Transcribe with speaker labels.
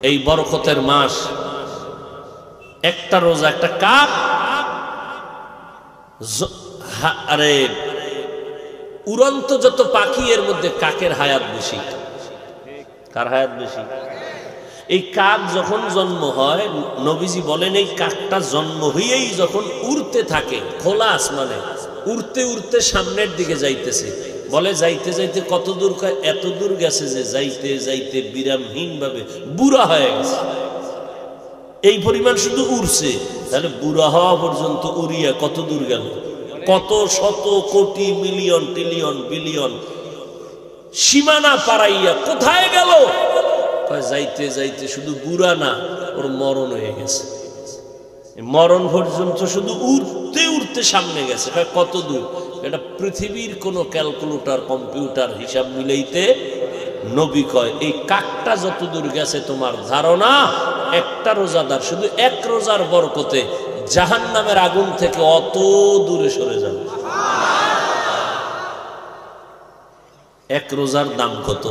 Speaker 1: এই বরকতের মাস, একটা রোজা একটা কাক, আরে উড়ন্ত যত পাখি এর মধ্যে কাকের হায়াত বেশি। কার হায়াত বেশি? এই কাক যখন জন্ম হয়, নবীজি বলেন এই কাকটা জন্ম হইয়েই যখন উড়তে থাকে খোলা আসমানে, উড়তে উড়তে সামনের দিকে যাইতেছে, বলে যাইতে যাইতে কত দূর, এত দূর গেছে যে যাইতে যাইতে বিরামহীন ভাবে বুড়া হয়ে গেছে। এই পরিমাণ শুধু উড়ছে, তাহলে বুড়া হওয়া পর্যন্ত উড়িয়া কত দূর গেল? কত শত কোটি মিলিয়ন ট্রিলিয়ন বিলিয়ন সীমানা পারাইয়া কোথায় গেল? যাইতে যাইতে শুধু বুড়া না, ওর মরণ হয়ে গেছে। মরণ পর্যন্ত শুধু উড়তে উড়তে সামনে গেছে। কত দূর? এটা পৃথিবীর কোনো ক্যালকুলেটর কম্পিউটার হিসাব মিলাইতে নবী কয় এই কাকটা যত দূর গেছে তোমার ধারণা, একটা রোজাদার শুধু এক রোজার বরকতে জাহান্নামের আগুন থেকে অত দূরে সরে যাবে। এক রোজার দাম কত?